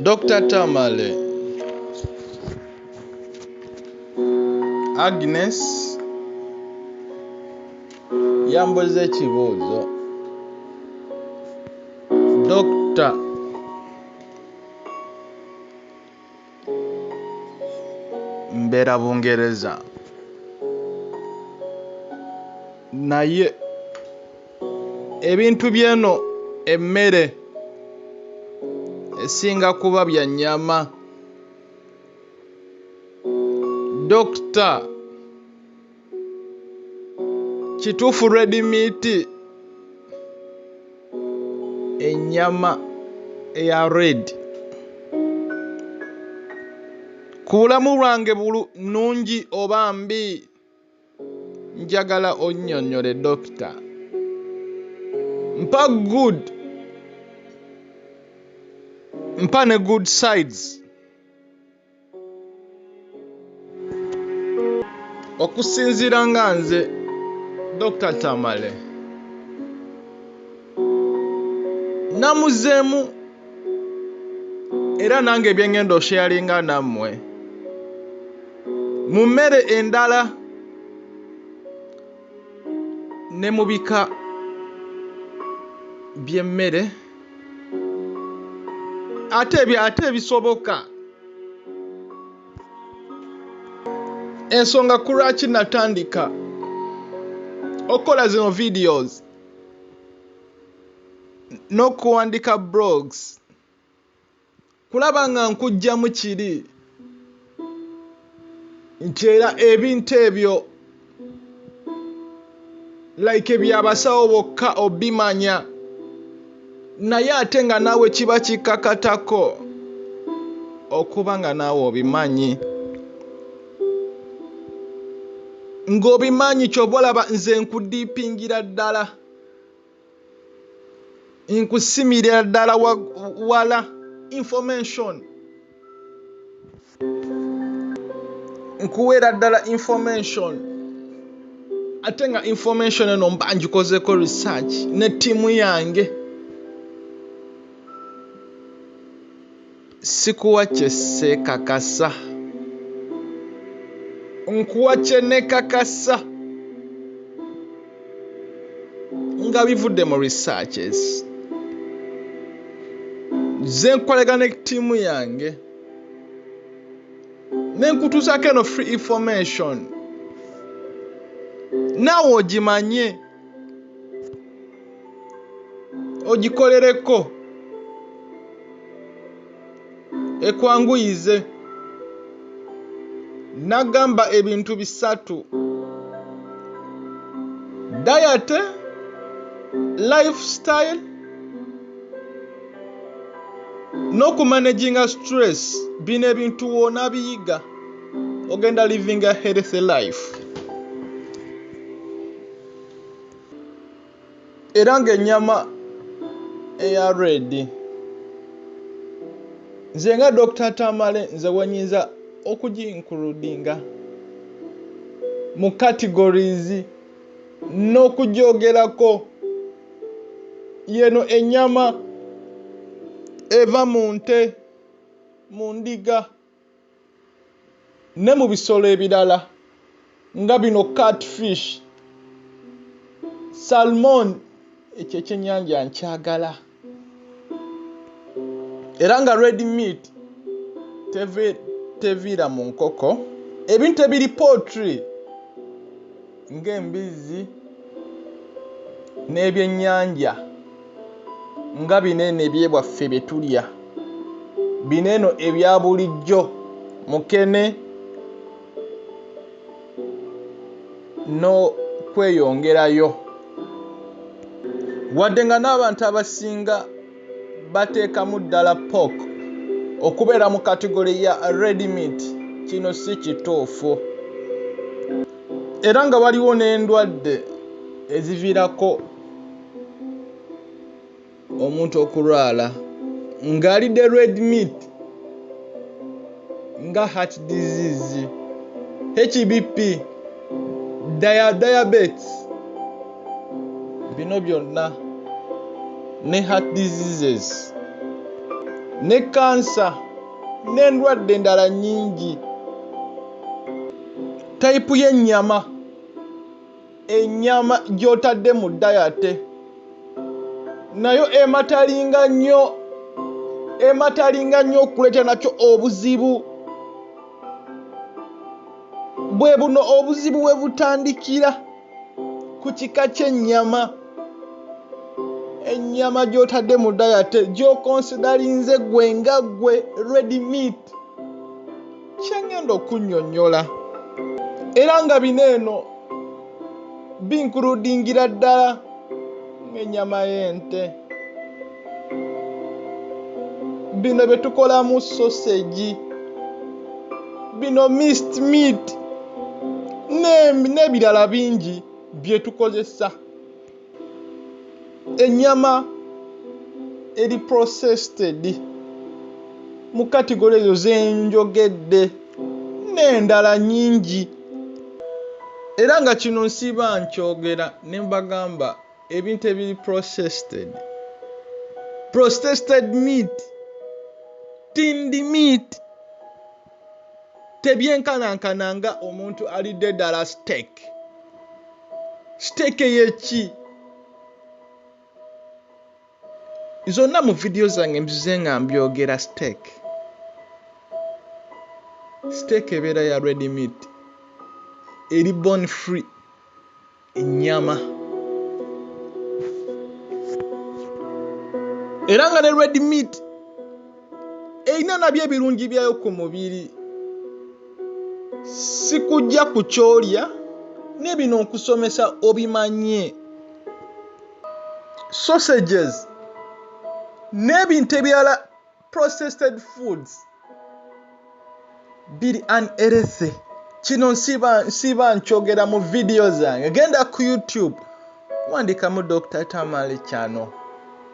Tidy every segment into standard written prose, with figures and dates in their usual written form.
Dr. Tamale, Agnes yambuza ekibuuzo. Dr. mbeera Bungereza, naye ebintu byeno emmere esinga kuba bya nnyama. Dokita, kituufu red meat, ennyama eya red ku bulamu bwange nnungi oba mbi? Njagala onnyonnyole dokita. Mpa good, mpa ne good sides okusinziira nga nze Dr. Tamale namuzeemu era nange bye ngenda osharinga nammwe mu mmere endala ne mu bika by'emmere ate ebisoboka. Ensonga ku lwaki natandika okukola zino videos n'okuwandika blogs, kulaba nga nkugjamu kiri nti era ebintu ebyo like ebyabasawo bokka obimanya, naye ate nga naawe kiba kikakatako okuba nga naawe obimanyi. Ng'obimanyi ky'oba olaba nze nkudiipingira ddala, nkusimirira ddala wala information, nkuweera ddala information, ate nga information eno mba ngikozeko research ne ttiimu yange. Sikuwa kye seekakasa, nkuwa kye neekakasa nga bivudde mu researches. Nze nkolega ne ttiimu yange ne nkutuusako eno free information, naawe ogimanye ogikolereko ekwanguyize. Nagamba ebintu bisatu: diet, lifestyle n'okumanaginga stress. Bino ebintu wona biyiga ogenda living a healthy life. Era ng'ennyama eya red, nze nga Dr. Tamale nze wenyinza okuginkludinga mu categories n'okugyogerako. Yeno ennyama eva mu nte, mu ndiga ne mu bisolo ebirala nga bino catfish, salmon, ekyo ekyennyanja nkyagala. Era nga red meat teviira mu nkoko. Ebintu ebiri poultry ng'embizzi n'ebyennyanja nga bineeno ebyebwaffe bye tulya, bineeno ebya bulijjo, mukene n'okweyongerayo. Wadde nga n'abantu abasinga bateekamu ddala pork okubeera mu kategori ya red meat, kino si kituufu. Era nga waliwo n'endwadde eziviirako omuntu okulwala ng'alidde red meat nga heart disease, HBP, diabetes, bino byonna ne heart diseases. ne kansa n'endwadde endala nnyingi. Tayipu y'ennyama, ennyama gy'otadde mu dayate nayo ematalinga nnyo okuleeta nakyo obuzibu. Bwe buno obuzibu bwe butandikira ku kika ky'ennyama. Ennyama gy'otadde mu dayate gy'okonsidalinze gwe nga gwe red meat, kyengenda okunnyonnyola. Era nga bino eno binkuludingira ddala ng'ennyama y'ente. Bino bye tukolamu sausage, bino minced meat n'ebirala bingi bye tukozesa. Ennyama eri processed mu kategori ezo ze njogedde n'endala nnyingi. Era nga kino nsiba nkyogera ne mbagamba ebintu ebiri processed meat, tinned meat tebyenkanankana nga omuntu alidde ddala steak. Steak y'eki? Zonna mu vidiyo zange mbize nga mbyogera steak. Steak ebeera ya red meat, eri bone free, ennyama. Era nga ne red meat erina nabyo ebirungi byayo ku mubiri. Sikujja ku kyolya ne bino nkusomesa obimanye. Sausages n'ebintu ebirala processed foods biri unhealthy. Kino nsiba nkyogera mu vidiyo zange. Genda ku YouTube wandikamu Dr. Tamale Channel,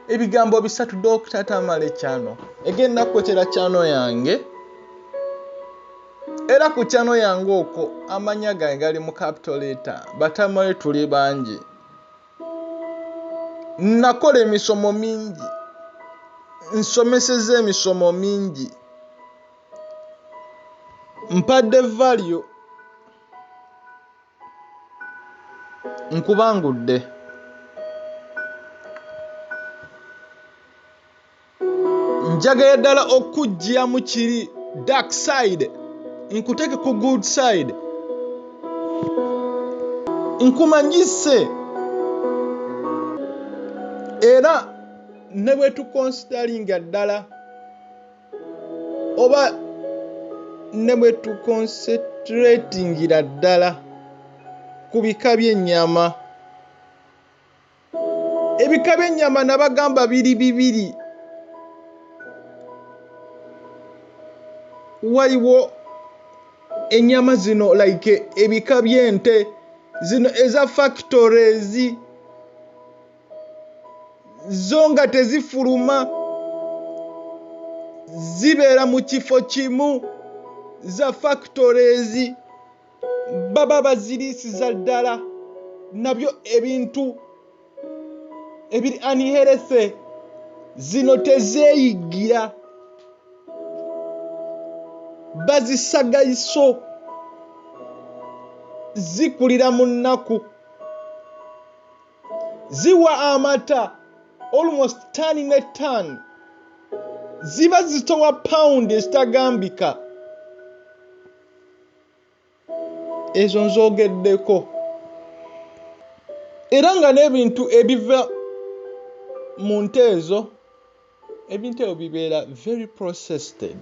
ebigambo 3 Dr. Tamale Channel, egenda kwotera channel yange. Era ku channel yange okwo amanya gange gali mu capital letter. Batamale tuli bangi. Nakola emisomo mingi, nsomeseza emisomo mingi, mpadde value, nkubangudde. Njagala ddala okujja mu kiri dark side, nkuteke ku good side, nkumanyise. Era ne bwe tukonsidalinga ddala oba ne bwe tukonsentratingira ddala ku bika by'ennyama. Ebika by'ennyama nabagamba biri bibiri. Waliwo ennyama zino like ebika by'ente zino eza factories, zo nga tezifuluma, zibeera mu kifo kimu, za factories, baba baziriisiza ddala. Nabyo ebintu ebiri unhealthy, zino tezeeyigira, bazisagaiso, zikulira mu nnaku, ziwa amata almost tonne ne tonne, ziba zitowa pound ezitagambika. Ezo nzogeddeko. Era nga n'ebintu ebiva mu nte ezo, ebintu ebyo bibeera very processed.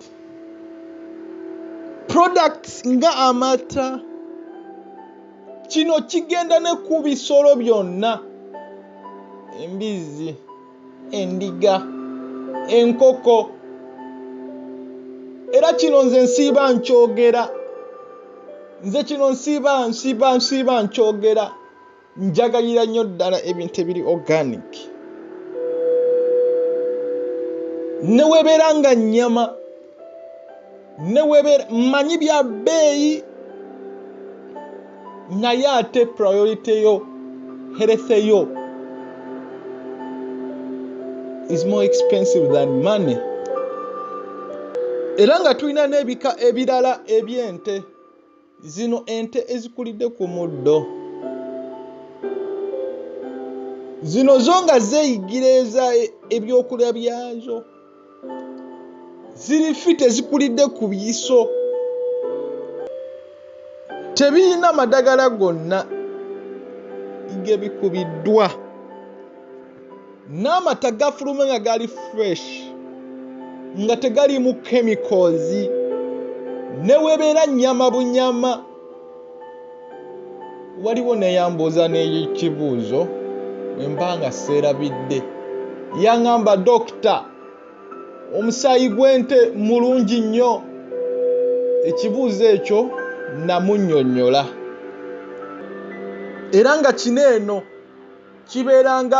Products nga amata, kino kigenda ne ku bisolo byonna, embizi, endiga, enkoko. Era kino nze nsiiba nkyogera. Nze kino nsiiba nkyogera. Njagalira nnyo ddala ebintu ebiri organic. Ne webeera nga nnyama, ne webeera mmanyi bya bbeeyi, naye ate priority yo, health yo is more expensive than money. era nga tulina n'ebika ebirala eby'ente. Zino ente ezikulidde ku muddo. Zino zo nga zeeyigireeza ebyokulya byazo. Ziri fit ezikulidde ku biyiso. Tebirina madagala gonna ge bikubiddwa. N'amata gafuluma nga gali fresh, nga tegaliimu chemicals. Ne webeera nnyama bunyama. Waliwo neeyambuuza n'ekibuuzo bwe mba nga seerabidde. Yaŋŋamba dokita, omusaayi gw'ente mulungi nnyo. Ekibuuzo ekyo namunnyonnyola. Era nga kino eno kibeeranga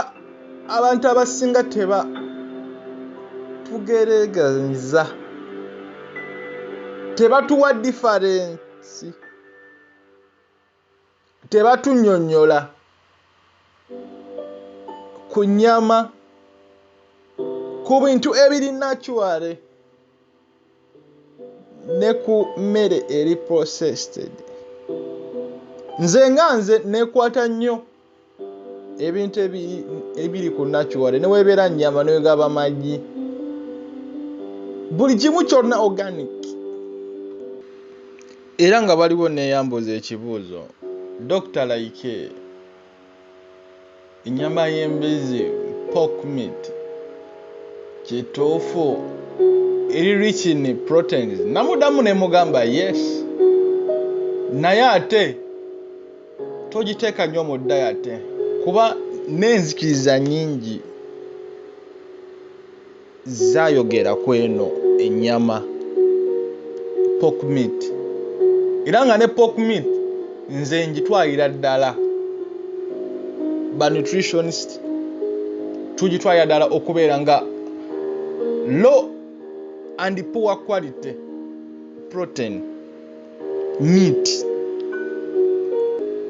abantu abasinga tugereeganyiza. Tebatuwa difference. Tebatunnyonnyola ku nnyama, ku bintu ebiri natural, ne ku mmere eri processed. Nze neekwata nnyo ebintu ebiri ku natural, ne weebeera nnyama ne wegaba magi. Buli kimu kyonna organic. Era nga waliwo neeyambuza ekibuuzo, Dr. Like, ennyama y'embuzi, pork meat, kituufu eri rich in proteins? Namuddamu ne mugamba yes. Naye ate togiteeka nnyo mu diet, kuba n'enzikiriza nnyingi zaayogera ku eno ennyama pork meat. Era nga ne pork meat nze ngitwalira ddala, ba nutritionist tugitwalira ddala okubeera nga low and poor quality protein meat.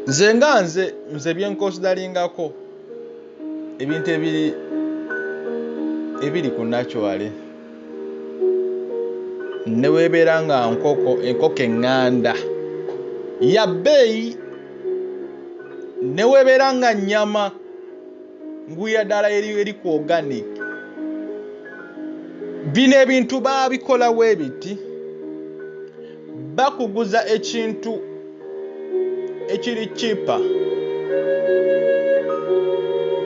Nze byenkonsidaringako ebintu ebiri ku natural. Ne weebeera nga enkoko eŋŋanda ya bbeeyi, ne weebeera nga nnyama ngwira ddala eri ku organic. Bino ebintu baabikola bwe biti, bakuguza ekintu ekiri cheaper,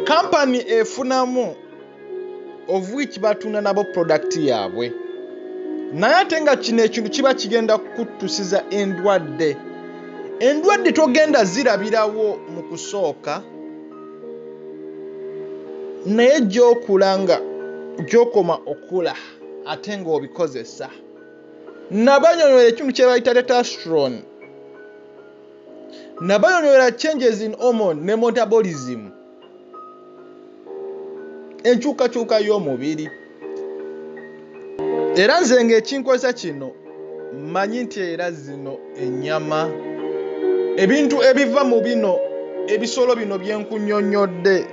kampani efunamu of which batunda nabo product yaabwe. Naye ate nga kino ekintu kiba kigenda kutusiza endwadde. Endwadde togenda zirabirawo mu kusooka, naye gy'okula nga gy'okoma okula ate ng'obikozesa. Nabanyonyola ekintu kye bayita testosterone, nabanyonyola changes in hormone ne metabolism, enkyukakyuka y'omubiri. Era nze ng'ekinkozesa kino mmanyi nti era zino ennyama, ebintu ebiva mu bino ebisolo bino bye nkunnyonnyodde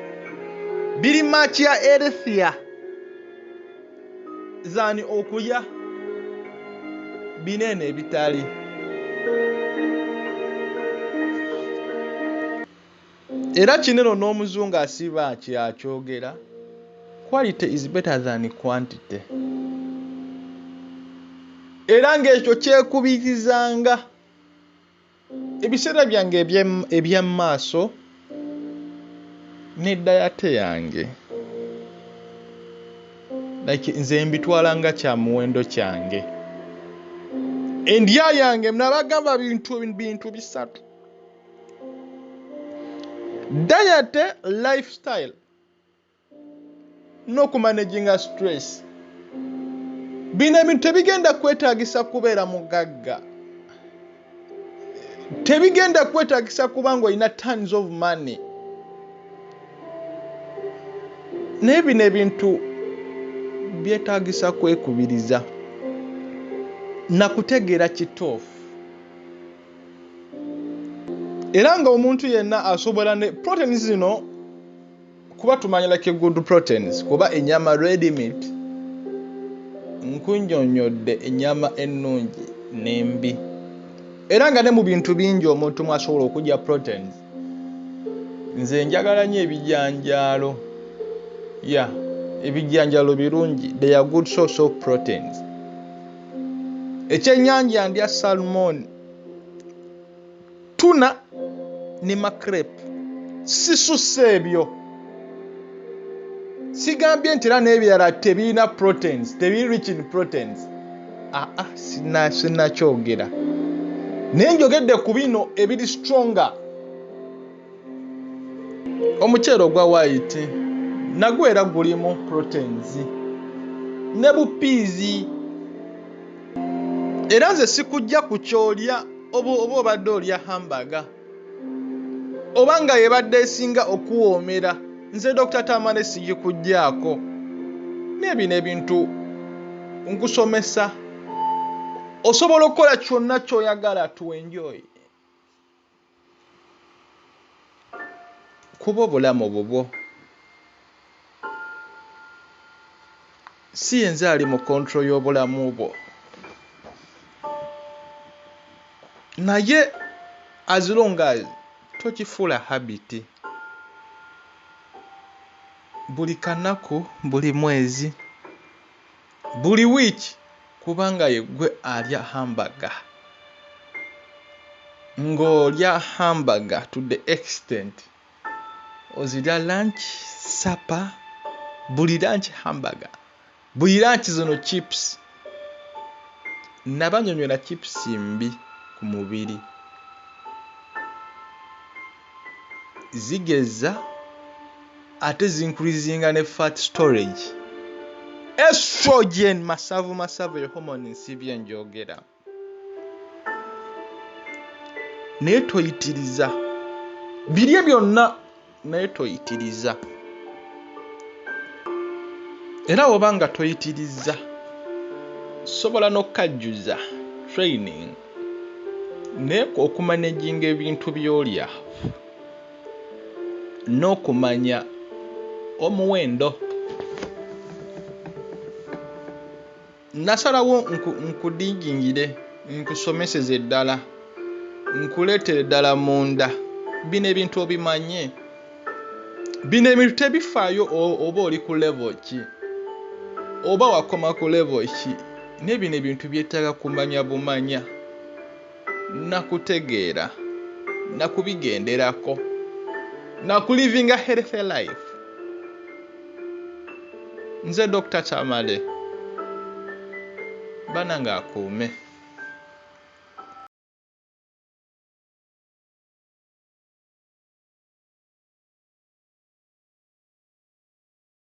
biri much healthier than okulya binene ebitali. Era kineno n'omuzungu asiba akyogera, quality is better than quantity. Era ng'ekyo kyekubirizanga ebiseera byange eby'amaaso ne dayate yange. Like nze mbitwalanga kya muwendo kyange. Endya yange nabagamba bintu bisatu: diet, lifestyle, n'okumanaginga stress. Bino ebintu tebigenda kwetaagisa kubeera mugagga, tebigenda kwetaagisa kuba ng'olina tons of money. Naye bino ebintu byetaagisa kwekubiriza na kutegeera kituufu. Era nga omuntu yenna asobola ne proteins zino, kuba tumanya like good proteins, kuba ennyama red meat nkunnyonnyodde ennyama ennungi n'embi era nga ne mu bintu bingi omuntu mwasobola okujja proteins. Nze njagala nnyo ebijanjaalo. Ebijanjaalo birungi, they are good source of proteins. Ekyennyanja ndya salmon, tuna ne makrep. Sisusse ebyo. Sigambye nti era n'ebirala tebirina proteins, tebiri rich in proteins. Sinnakyogera. Naye njogedde ku bino ebiri stronger. Omuceere ogwa white nagwo era gulimu proteins. Ne bupiizi. Era nze sikujja ku kyolya oba obadde olya hamburger. Oba nga yebadde esinga okuwoomera. Nze Dr. Tamale sigikuggyako. N'ebino ebintu nkusomesa. Osobola okukola kyonna ky'oyagala to enjoy. Kuba obulamu bubwo. Si yenze ali mu control y'obulamu bwo. Naye as long as tokifuula habit. Buli kanaku, buli mwezi, buli week kubanga yegwe alya hamburger. Ng'olya hamburger to the extent ozirya lunch, supper, buli lunch hamburger, buli lunch zono chips. Nabanyonyola chips mbi ku mubiri. Zigeza ate zincreasinga ne fat storage. Estrogen masavu hormone nsibye njogera. Naye toyitiriza. Birye byonna naye toyitiriza. Era obanga toyitiriza sobola n'okukajjuza training naye okumanejinga ebintu by'olya n'okumanya omuwendo. Nasalawo nkudigingire, nkusomeseze eddala, nkuleetere eddala munda. Bino ebintu obimanye. Bino ebintu tebifaayo oba oli ku level ki, oba wakoma ku level ki. Ne bino ebintu byetaaga kumanya bumanya, nakutegeera, nakubigenderako, nakulivinga healthy life. Nze Dr. Tamale. Bananga akuume.